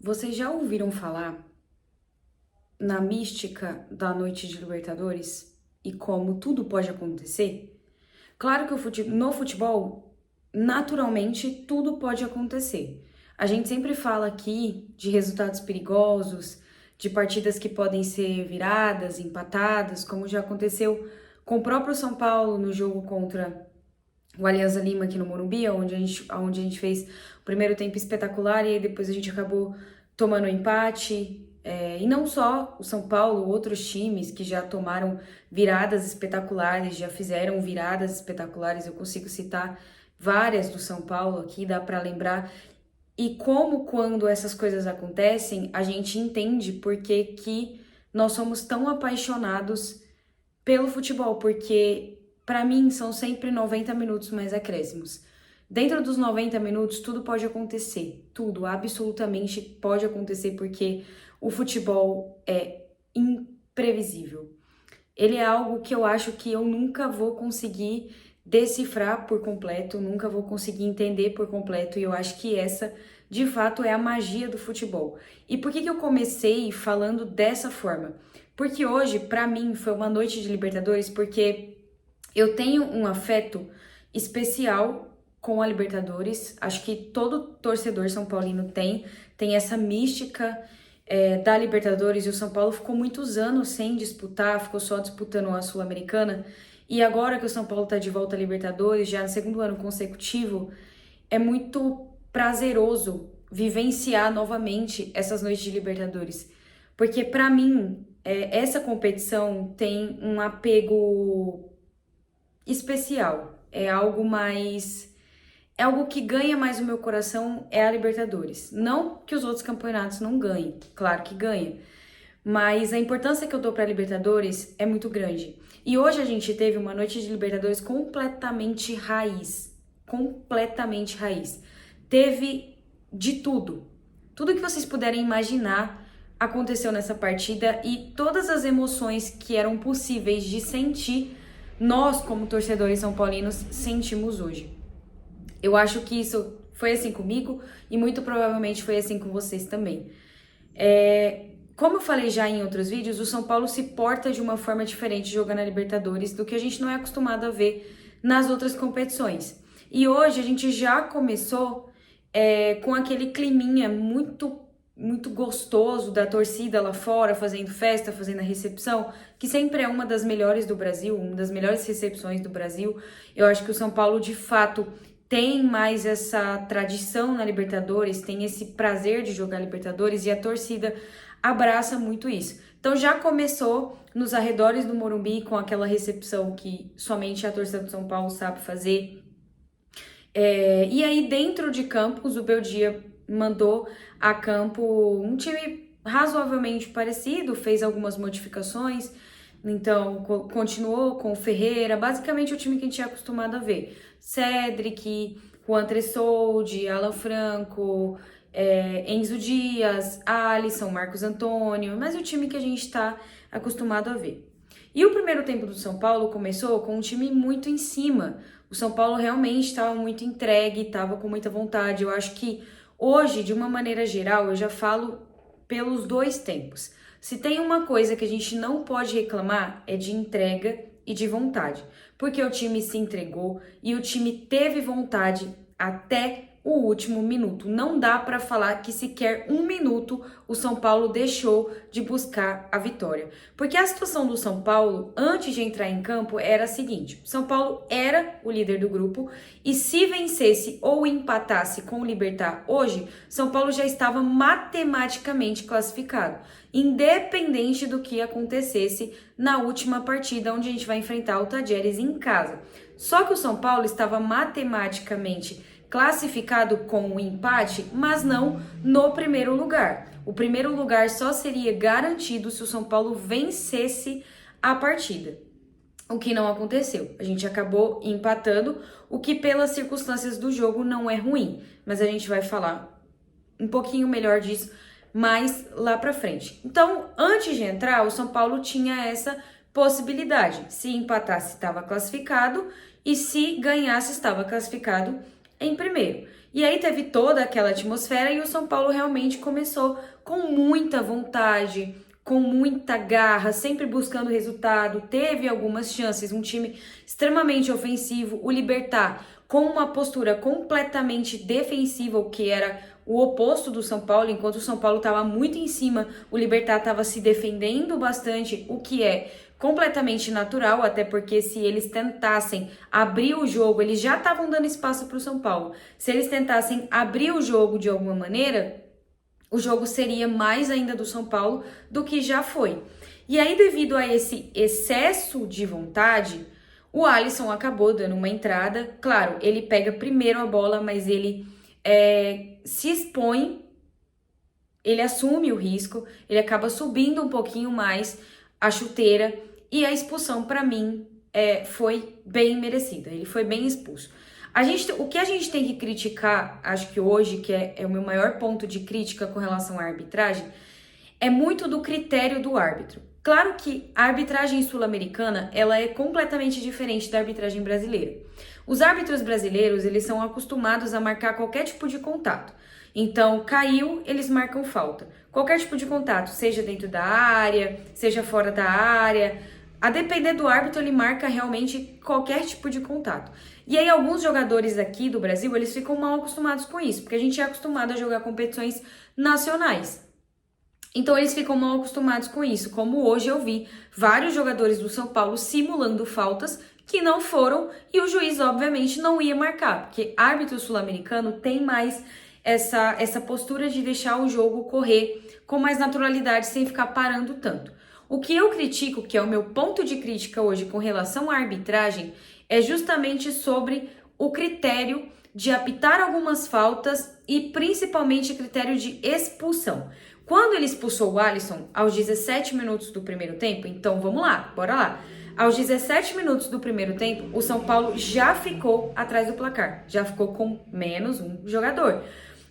Vocês já ouviram falar na mística da noite de Libertadores e como tudo pode acontecer? Claro que no futebol, naturalmente, tudo pode acontecer. A gente sempre fala aqui de resultados perigosos, de partidas que podem ser viradas, empatadas, como já aconteceu com o próprio São Paulo no jogo contra o Alianza Lima aqui no Morumbi, onde a gente fez o primeiro tempo espetacular e aí depois a gente acabou tomando um empate. E não só o São Paulo, outros times que já tomaram viradas espetaculares, já fizeram viradas espetaculares. Eu consigo citar várias do São Paulo aqui, dá para lembrar. E como quando essas coisas acontecem, a gente entende por que nós somos tão apaixonados pelo futebol, porque para mim são sempre 90 minutos mais acréscimos. Dentro dos 90 minutos, tudo pode acontecer, tudo, absolutamente pode acontecer, porque o futebol é imprevisível. Ele é algo que eu acho que eu nunca vou conseguir decifrar por completo, nunca vou conseguir entender por completo, e eu acho que essa, de fato, é a magia do futebol. E por que eu comecei falando dessa forma? Porque hoje, para mim, foi uma noite de Libertadores, porque eu tenho um afeto especial com a Libertadores. Acho que todo torcedor são paulino tem essa mística da Libertadores, e o São Paulo ficou muitos anos sem disputar, ficou só disputando a Sul-Americana, e agora que o São Paulo está de volta à Libertadores, já no segundo ano consecutivo, é muito prazeroso vivenciar novamente essas noites de Libertadores, porque para mim essa competição tem um apego especial, é algo que ganha mais o meu coração, é a Libertadores. Não que os outros campeonatos não ganhem, claro que ganha, mas a importância que eu dou para a Libertadores é muito grande. E hoje a gente teve uma noite de Libertadores completamente raiz, completamente raiz. Teve de tudo. Tudo que vocês puderem imaginar aconteceu nessa partida, e todas as emoções que eram possíveis de sentir, nós, como torcedores são paulinos, sentimos hoje. Eu acho que isso foi assim comigo e muito provavelmente foi assim com vocês também. Como eu falei já em outros vídeos, o São Paulo se porta de uma forma diferente jogando a Libertadores do que a gente não é acostumado a ver nas outras competições. E hoje a gente já começou com aquele climinha muito gostoso da torcida lá fora, fazendo festa, fazendo a recepção, que sempre é uma das melhores do Brasil, uma das melhores recepções do Brasil. Eu acho que o São Paulo, de fato, tem mais essa tradição na Libertadores, tem esse prazer de jogar Libertadores, e a torcida abraça muito isso. Então já começou nos arredores do Morumbi com aquela recepção que somente a torcida do São Paulo sabe fazer. E aí dentro de campo, o Zubeldia mandou a campo um time razoavelmente parecido, fez algumas modificações, então continuou com o Ferreira, basicamente o time que a gente é acostumado a ver. Cedric, Juan Tressoldi, Alan Franco, Enzo Dias, Alisson, Marcos Antônio, mas o time que a gente está acostumado a ver. E o primeiro tempo do São Paulo começou com um time muito em cima. O São Paulo realmente estava muito entregue, estava com muita vontade. Eu acho que hoje, de uma maneira geral, eu já falo pelos dois tempos. Se tem uma coisa que a gente não pode reclamar, é de entrega e de vontade. Porque o time se entregou e o time teve vontade até o último minuto. Não dá para falar que sequer um minuto o São Paulo deixou de buscar a vitória. Porque a situação do São Paulo, antes de entrar em campo, era a seguinte: São Paulo era o líder do grupo, e se vencesse ou empatasse com o Libertad hoje, São Paulo já estava matematicamente classificado, independente do que acontecesse na última partida, onde a gente vai enfrentar o Tadieres em casa. Só que o São Paulo estava matematicamente classificado com o empate, mas não no primeiro lugar. O primeiro lugar só seria garantido se o São Paulo vencesse a partida, o que não aconteceu. A gente acabou empatando, o que pelas circunstâncias do jogo não é ruim, mas a gente vai falar um pouquinho melhor disso mais lá pra frente. Então, antes de entrar, o São Paulo tinha essa possibilidade. Se empatasse, estava classificado, e se ganhasse, estava classificado em primeiro. E aí teve toda aquela atmosfera e o São Paulo realmente começou com muita vontade, com muita garra, sempre buscando resultado, teve algumas chances, um time extremamente ofensivo, o Libertad com uma postura completamente defensiva, o que era o oposto do São Paulo, enquanto o São Paulo estava muito em cima, o Libertad estava se defendendo bastante, o que é completamente natural, até porque se eles tentassem abrir o jogo, eles já estavam dando espaço para o São Paulo, se eles tentassem abrir o jogo de alguma maneira, o jogo seria mais ainda do São Paulo do que já foi. E aí, devido a esse excesso de vontade, o Alisson acabou dando uma entrada. Claro, ele pega primeiro a bola, mas ele se expõe, ele assume o risco, ele acaba subindo um pouquinho mais a chuteira e a expulsão, para mim, foi bem merecida. Ele foi bem expulso. O que a gente tem que criticar, acho que hoje, que é o meu maior ponto de crítica com relação à arbitragem, é muito do critério do árbitro. Claro que a arbitragem sul-americana, ela é completamente diferente da arbitragem brasileira. Os árbitros brasileiros, eles são acostumados a marcar qualquer tipo de contato. Então, caiu, eles marcam falta. Qualquer tipo de contato, seja dentro da área, seja fora da área, a depender do árbitro, ele marca realmente qualquer tipo de contato. E aí, alguns jogadores aqui do Brasil, eles ficam mal acostumados com isso, porque a gente é acostumado a jogar competições nacionais. Então, eles ficam mal acostumados com isso, como hoje eu vi vários jogadores do São Paulo simulando faltas que não foram e o juiz, obviamente, não ia marcar, porque árbitro sul-americano tem mais essa postura de deixar o jogo correr com mais naturalidade, sem ficar parando tanto. O que eu critico, que é o meu ponto de crítica hoje com relação à arbitragem, é justamente sobre o critério de apitar algumas faltas e principalmente critério de expulsão. Quando ele expulsou o Alisson aos 17 minutos do primeiro tempo, então vamos lá, bora lá. Aos 17 minutos do primeiro tempo, o São Paulo já ficou atrás do placar, já ficou com menos um jogador,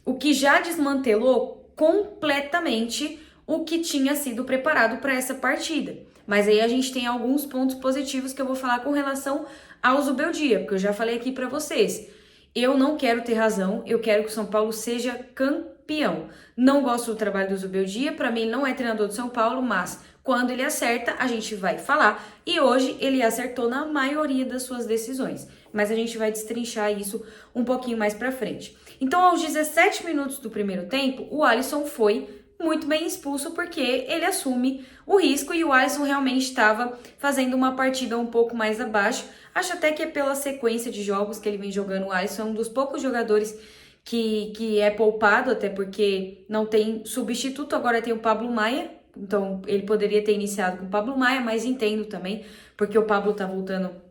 o que já desmantelou completamente o que tinha sido preparado para essa partida. Mas aí a gente tem alguns pontos positivos que eu vou falar com relação ao Zubeldia, porque eu já falei aqui para vocês. Eu não quero ter razão, eu quero que o São Paulo seja campeão. Não gosto do trabalho do Zubeldia, para mim ele não é treinador do São Paulo, mas quando ele acerta, a gente vai falar. E hoje ele acertou na maioria das suas decisões, mas a gente vai destrinchar isso um pouquinho mais para frente. Então, aos 17 minutos do primeiro tempo, o Alisson foi muito bem expulso porque ele assume o risco e o Alisson realmente estava fazendo uma partida um pouco mais abaixo. Acho até que é pela sequência de jogos que ele vem jogando. O Alisson é um dos poucos jogadores que é poupado, até porque não tem substituto, agora tem o Pablo Maia, então ele poderia ter iniciado com o Pablo Maia, mas entendo também, porque o Pablo tá voltando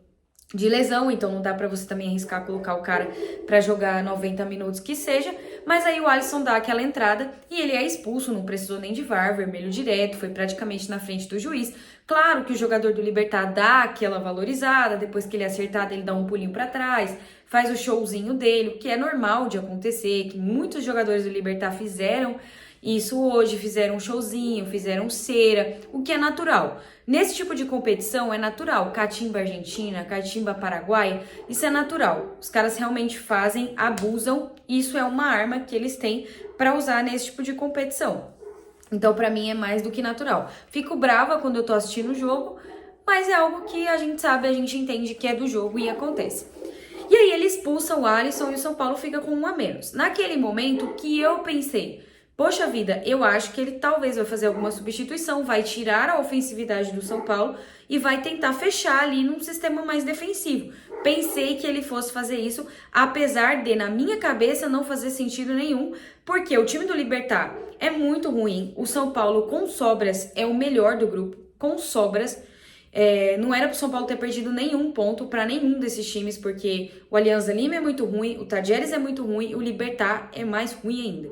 de lesão, então não dá pra você também arriscar colocar o cara pra jogar 90 minutos que seja, mas aí o Alisson dá aquela entrada e ele é expulso, não precisou nem de VAR, vermelho direto, foi praticamente na frente do juiz. Claro que o jogador do Libertad dá aquela valorizada, depois que ele é acertado ele dá um pulinho pra trás, faz o showzinho dele, o que é normal de acontecer, que muitos jogadores do Libertad fizeram isso hoje, fizeram um showzinho, fizeram cera, o que é natural. Nesse tipo de competição é natural, catimba argentina, catimba paraguaia, isso é natural. Os caras realmente fazem, abusam, isso é uma arma que eles têm para usar nesse tipo de competição. Então, para mim, é mais do que natural. Fico brava quando eu tô assistindo o jogo, mas é algo que a gente sabe, a gente entende que é do jogo e acontece. E aí ele expulsa o Alisson e o São Paulo fica com 1 a menos. Naquele momento que eu pensei, poxa vida, eu acho que ele talvez vai fazer alguma substituição, vai tirar a ofensividade do São Paulo e vai tentar fechar ali num sistema mais defensivo. Pensei que ele fosse fazer isso, apesar de, na minha cabeça, não fazer sentido nenhum, porque o time do Libertad é muito ruim, o São Paulo com sobras é o melhor do grupo, com sobras. Não era para o São Paulo ter perdido nenhum ponto para nenhum desses times, porque o Alianza Lima é muito ruim, o Tajeres é muito ruim, o Libertad é mais ruim ainda.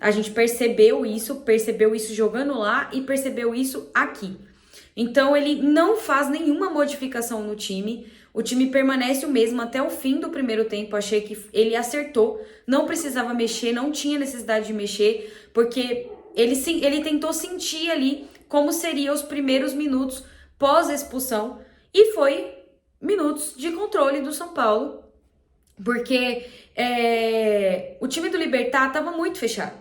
A gente percebeu isso jogando lá e percebeu isso aqui. Então, ele não faz nenhuma modificação no time. O time permanece o mesmo até o fim do primeiro tempo. Achei que ele acertou. Não precisava mexer, não tinha necessidade de mexer, porque ele tentou sentir ali como seriam os primeiros minutos pós-expulsão. E foi minutos de controle do São Paulo. Porque o time do Libertad estava muito fechado.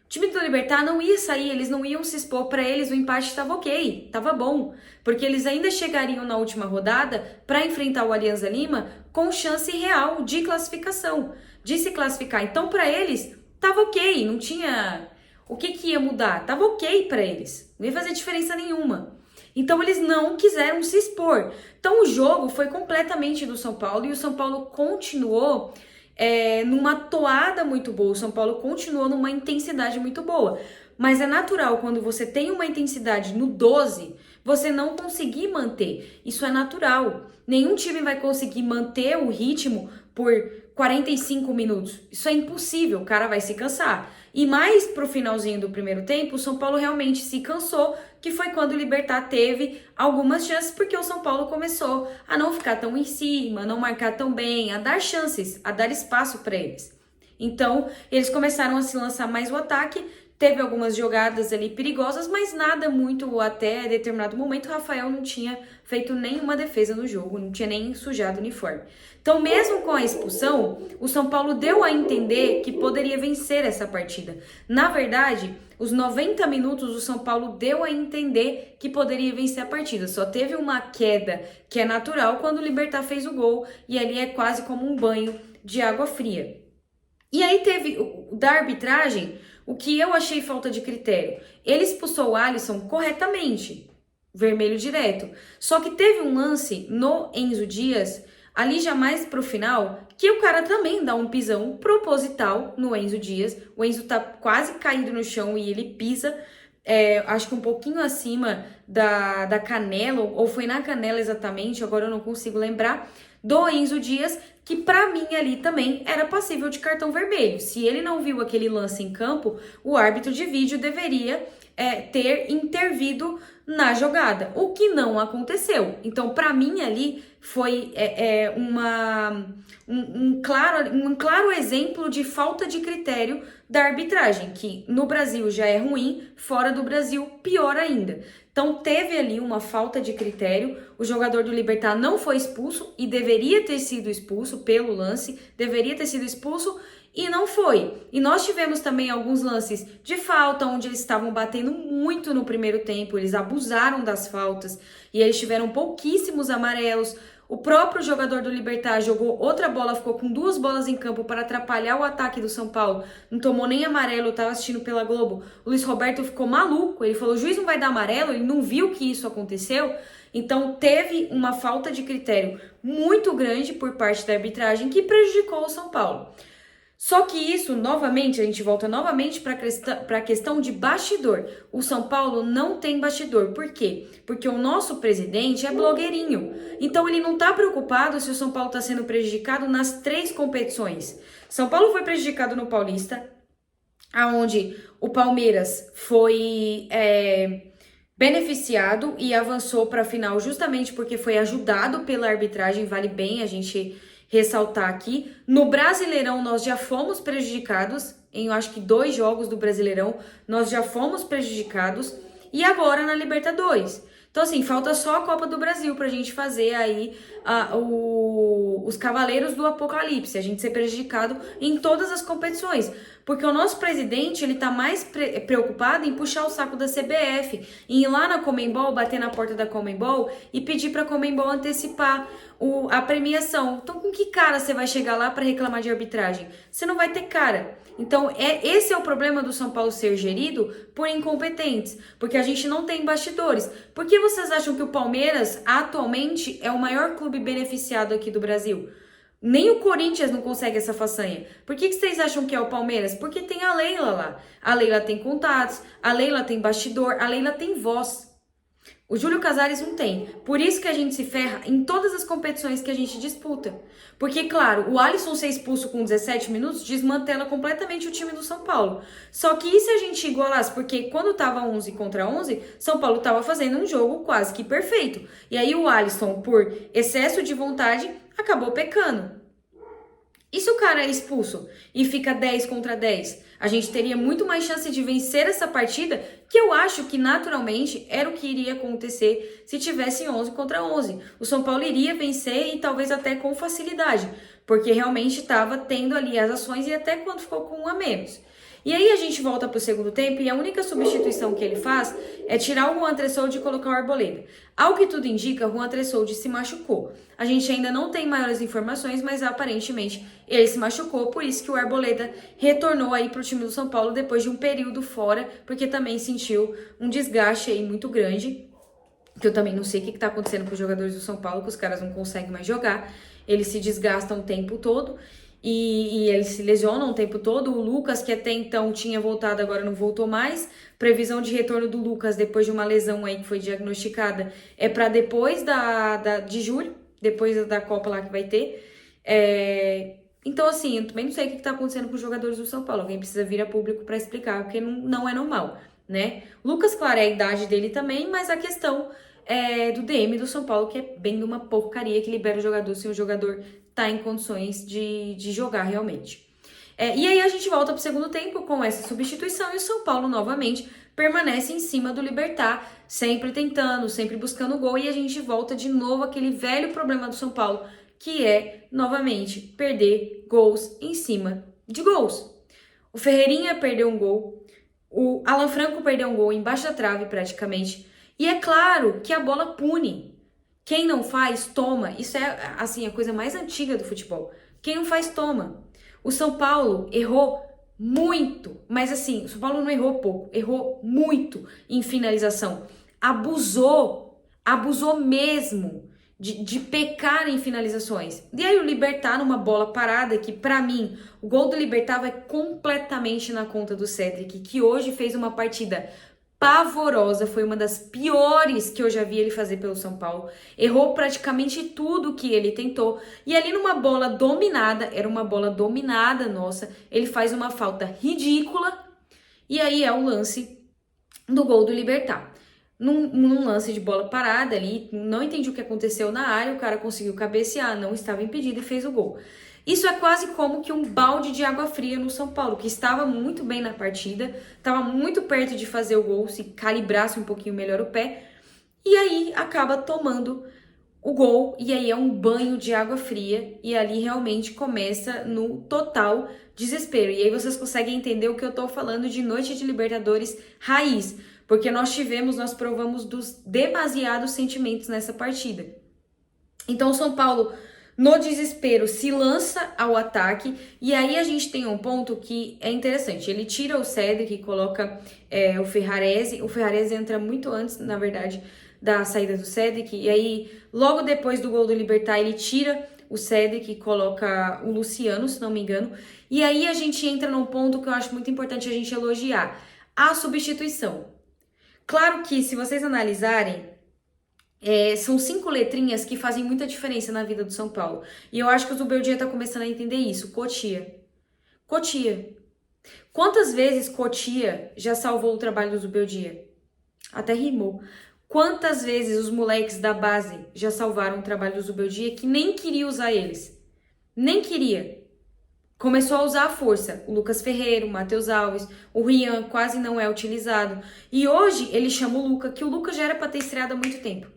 O time do Libertad não ia sair, eles não iam se expor, para eles o empate estava ok, estava bom, porque eles ainda chegariam na última rodada para enfrentar o Alianza Lima com chance real de classificação, de se classificar. Então para eles estava ok, não tinha o que ia mudar, estava ok para eles, não ia fazer diferença nenhuma. Então eles não quiseram se expor. Então o jogo foi completamente do São Paulo e o São Paulo continuou numa toada muito boa. O São Paulo continuou numa intensidade muito boa. Mas é natural quando você tem uma intensidade no 12, você não conseguir manter. Isso é natural. Nenhum time vai conseguir manter o ritmo por 45 minutos. Isso é impossível, o cara vai se cansar. E mais pro finalzinho do primeiro tempo, o São Paulo realmente se cansou, que foi quando o Libertad teve algumas chances, porque o São Paulo começou a não ficar tão em cima, não marcar tão bem, a dar chances, a dar espaço para eles. Então, eles começaram a se lançar mais o ataque, teve algumas jogadas ali perigosas, mas nada muito até determinado momento. O Rafael não tinha feito nenhuma defesa no jogo, não tinha nem sujado o uniforme. Então, mesmo com a expulsão, o São Paulo deu a entender que poderia vencer essa partida. Na verdade, os 90 minutos o São Paulo deu a entender que poderia vencer a partida. Só teve uma queda que é natural quando o Libertad fez o gol, e ali é quase como um banho de água fria. E aí teve da arbitragem, o que eu achei falta de critério. Ele expulsou o Alisson corretamente, vermelho direto. Só que teve um lance no Enzo Dias, ali já mais pro final, que o cara também dá um pisão proposital no Enzo Dias. O Enzo tá quase caído no chão e ele pisa, acho que um pouquinho acima da canela, ou foi na canela exatamente, agora eu não consigo lembrar, do Enzo Dias, que pra mim ali também era passível de cartão vermelho. Se ele não viu aquele lance em campo, o árbitro de vídeo deveria ter intervido na jogada, o que não aconteceu. Então, pra mim ali foi um claro exemplo de falta de critério da arbitragem, que no Brasil já é ruim, fora do Brasil pior ainda. Então teve ali uma falta de critério, o jogador do Libertad não foi expulso e deveria ter sido expulso pelo lance, deveria ter sido expulso e não foi. E nós tivemos também alguns lances de falta, onde eles estavam batendo muito no primeiro tempo, eles abusaram das faltas e eles tiveram pouquíssimos amarelos. O próprio jogador do Libertad jogou outra bola, ficou com 2 bolas em campo para atrapalhar o ataque do São Paulo. Não tomou nem amarelo, eu estava assistindo pela Globo. O Luiz Roberto ficou maluco, ele falou, o juiz não vai dar amarelo, ele não viu que isso aconteceu. Então teve uma falta de critério muito grande por parte da arbitragem que prejudicou o São Paulo. Só que isso, novamente, a gente volta novamente para a questão de bastidor. O São Paulo não tem bastidor. Por quê? Porque o nosso presidente é blogueirinho. Então ele não está preocupado se o São Paulo está sendo prejudicado nas 3 competições. São Paulo foi prejudicado no Paulista, aonde o Palmeiras foi beneficiado e avançou para a final justamente porque foi ajudado pela arbitragem. Vale bem a gente ressaltar aqui. No Brasileirão nós já fomos prejudicados, em eu acho que 2 jogos do Brasileirão nós já fomos prejudicados, e agora na Libertadores. Então assim, falta só a Copa do Brasil pra gente fazer aí os Cavaleiros do Apocalipse, a gente ser prejudicado em todas as competições, porque o nosso presidente, ele tá mais preocupado em puxar o saco da CBF, em ir lá na Conmebol, bater na porta da Conmebol e pedir pra Conmebol antecipar a premiação. Então com que cara você vai chegar lá para reclamar de arbitragem? Você não vai ter cara. Então esse é o problema do São Paulo ser gerido por incompetentes, porque a gente não tem bastidores. Por que vocês acham que o Palmeiras atualmente é o maior clube beneficiado aqui do Brasil? Nem o Corinthians não consegue essa façanha. Por que vocês acham que é o Palmeiras? Porque tem a Leila lá. A Leila tem contatos, a Leila tem bastidor, a Leila tem voz. O Júlio Casares não tem. Por isso que a gente se ferra em todas as competições que a gente disputa. Porque, claro, o Alisson ser expulso com 17 minutos desmantela completamente o time do São Paulo. Só que e se a gente igualasse? Porque quando tava 11 contra 11, São Paulo tava fazendo um jogo quase que perfeito. E aí o Alisson, por excesso de vontade, acabou pecando. E se o cara é expulso e fica 10 contra 10? A gente teria muito mais chance de vencer essa partida, que eu acho que naturalmente era o que iria acontecer se tivesse 11 contra 11. O São Paulo iria vencer e talvez até com facilidade. porque realmente estava tendo ali as ações e até quando ficou com um a menos. E aí a gente volta para o segundo tempo e a única substituição que ele faz é tirar o Juan Tressoldi e colocar o Arboleda. Ao que tudo indica, o Juan Tressoldi se machucou. A gente ainda não tem maiores informações, mas aparentemente ele se machucou, por isso que o Arboleda retornou aí para o time do São Paulo depois de um período fora, porque também sentiu um desgaste aí muito grande, que eu também não sei o que está acontecendo com os jogadores do São Paulo, que os caras não conseguem mais jogar, eles se desgastam o tempo todo. E eles se lesionam o tempo todo. O Lucas, que até então tinha voltado, agora não voltou mais. Previsão de retorno do Lucas depois de uma lesão aí que foi diagnosticada é para depois de julho, depois da Copa lá que vai ter. Então, assim, eu também não sei o que está acontecendo com os jogadores do São Paulo. Alguém precisa vir a público para explicar, porque não é normal, né? Lucas, claro, é a idade dele também, mas a questão é do DM do São Paulo, que é bem de uma porcaria que libera o jogador se o jogador tá em condições de jogar realmente. E aí a gente volta pro segundo tempo com essa substituição e o São Paulo novamente permanece em cima do Libertad, sempre tentando, sempre buscando gol, e a gente volta de novo aquele velho problema do São Paulo, que é, novamente, perder gols em cima de gols. O Ferreirinha perdeu um gol, o Alan Franco perdeu um gol embaixo da trave praticamente, e é claro que a bola pune. Quem não faz, toma. Isso é, assim, a coisa mais antiga do futebol. Quem não faz, toma. O São Paulo errou muito, mas assim, o São Paulo não errou pouco, errou muito em finalização. Abusou mesmo de pecar em finalizações. E aí o Libertad numa bola parada, que pra mim, o gol do Libertad vai completamente na conta do Cedric, que hoje fez uma partida pavorosa, foi uma das piores que eu já vi ele fazer pelo São Paulo. Errou praticamente tudo que ele tentou. E ali numa bola dominada, era uma bola dominada nossa, ele faz uma falta ridícula. E aí é o lance do gol do Libertad. Num lance de bola parada ali, não entendi o que aconteceu na área, o cara conseguiu cabecear, não estava impedido e fez o gol. Isso é quase como que um balde de água fria no São Paulo, que estava muito bem na partida, estava muito perto de fazer o gol, se calibrasse um pouquinho melhor o pé, e aí acaba tomando o gol, e aí é um banho de água fria, e ali realmente começa no total desespero. E aí vocês conseguem entender o que eu tô falando de noite de Libertadores raiz, porque nós provamos dos demasiados sentimentos nessa partida. Então o São Paulo, no desespero, se lança ao ataque, e aí a gente tem um ponto que é interessante. Ele tira o Cedric e coloca o Ferrarese. O Ferrarese entra muito antes, na verdade, da saída do Cedric, e aí logo depois do gol do Libertad ele tira o Cedric e coloca o Luciano, se não me engano. E aí a gente entra num ponto que eu acho muito importante a gente elogiar: a substituição. Claro que, se vocês analisarem, são 5 letrinhas que fazem muita diferença na vida do São Paulo. E eu acho que o Zubeldia tá começando a entender isso. Cotia. Quantas vezes Cotia já salvou o trabalho do Zubeldia? Até rimou. Quantas vezes os moleques da base já salvaram o trabalho do Zubeldia que nem queria usar eles? Nem queria. Começou a usar a força. O Lucas Ferreira, o Matheus Alves, o Rian quase não é utilizado. E hoje ele chama o Lucas, que o Lucas já era para ter estreado há muito tempo.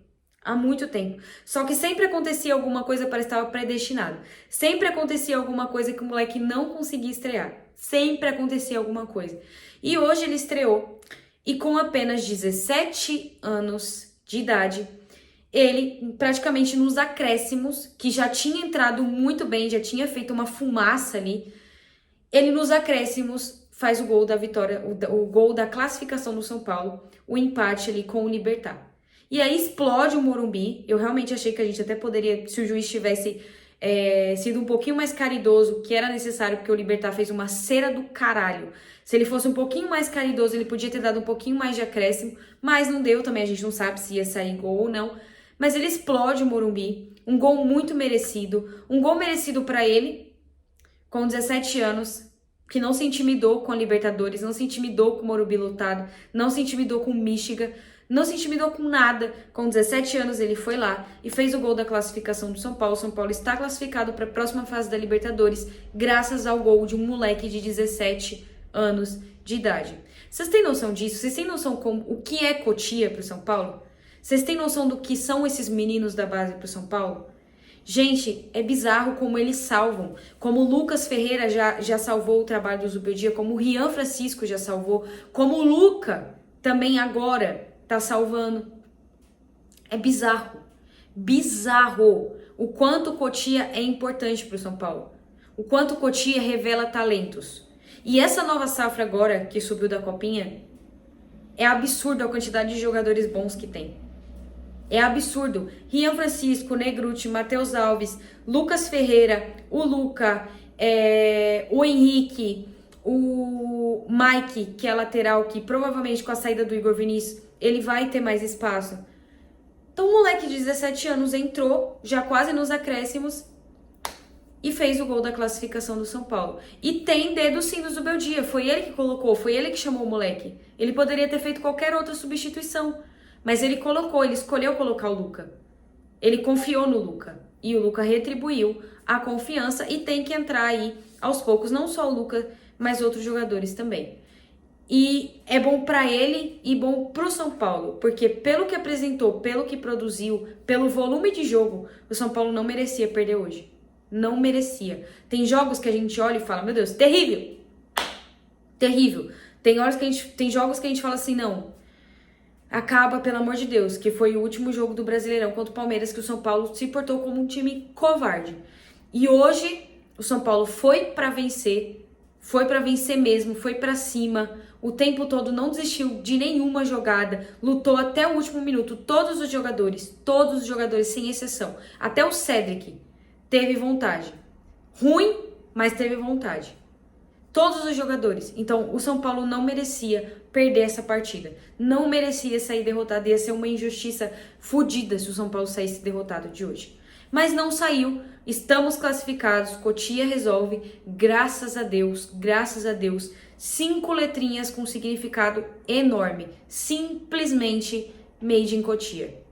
Há muito tempo. Só que sempre acontecia alguma coisa, parece que estava predestinado. Sempre acontecia alguma coisa que o moleque não conseguia estrear. Sempre acontecia alguma coisa. E hoje ele estreou. E com apenas 17 anos de idade, ele praticamente nos acréscimos, que já tinha entrado muito bem, já tinha feito uma fumaça ali, ele nos acréscimos faz o gol da vitória, o gol da classificação do São Paulo, o empate ali com o Libertad. E aí explode o Morumbi. Eu realmente achei que a gente até poderia, se o juiz tivesse sido um pouquinho mais caridoso, que era necessário, porque o Libertad fez uma cera do caralho. Se ele fosse um pouquinho mais caridoso, ele podia ter dado um pouquinho mais de acréscimo, mas não deu também, a gente não sabe se ia sair gol ou não. Mas ele explode o Morumbi, um gol muito merecido, um gol merecido para ele, com 17 anos, que não se intimidou com a Libertadores, não se intimidou com o Morumbi lotado, não se intimidou com o Michigan, não se intimidou com nada. Com 17 anos ele foi lá e fez o gol da classificação do São Paulo. O São Paulo está classificado para a próxima fase da Libertadores, graças ao gol de um moleque de 17 anos de idade. Vocês têm noção disso? Vocês têm noção o que é Cotia para o São Paulo? Vocês têm noção do que são esses meninos da base para o São Paulo? Gente, é bizarro como eles salvam. Como o Lucas Ferreira já salvou o trabalho do Zubeldia, como o Rian Francisco já salvou, como o Luca também agora tá salvando. É bizarro. Bizarro o quanto o Cotia é importante pro São Paulo. O quanto o Cotia revela talentos. E essa nova safra agora, que subiu da Copinha, é absurdo a quantidade de jogadores bons que tem. É absurdo. Rian Francisco, Negruti, Matheus Alves, Lucas Ferreira, o Luca, o Henrique, o Mike, que é lateral, que provavelmente com a saída do Igor Vinícius, ele vai ter mais espaço. Então o moleque de 17 anos entrou, já quase nos acréscimos, e fez o gol da classificação do São Paulo. E tem dedo sim do Zubeldia, foi ele que colocou, foi ele que chamou o moleque. Ele poderia ter feito qualquer outra substituição, mas ele colocou, ele escolheu colocar o Luca. Ele confiou no Luca, e o Luca retribuiu a confiança e tem que entrar aí aos poucos, não só o Luca, mas outros jogadores também. E é bom para ele e bom pro São Paulo, porque pelo que apresentou, pelo que produziu, pelo volume de jogo, o São Paulo não merecia perder hoje. Não merecia. Tem jogos que a gente olha e fala, meu Deus, terrível. Terrível. Tem jogos que a gente fala assim, não, acaba, pelo amor de Deus, que foi o último jogo do Brasileirão contra o Palmeiras, que o São Paulo se portou como um time covarde. E hoje, o São Paulo foi pra vencer mesmo, foi pra cima, o tempo todo não desistiu de nenhuma jogada, lutou até o último minuto, todos os jogadores, sem exceção, até o Cedric teve vontade. Ruim, mas teve vontade. Todos os jogadores. Então, o São Paulo não merecia perder essa partida. Não merecia sair derrotado. Ia ser uma injustiça fodida se o São Paulo saísse derrotado de hoje. Mas não saiu. Estamos classificados. Cotia resolve. Graças a Deus. Graças a Deus. 5 letrinhas com significado enorme. Simplesmente made in Cotia.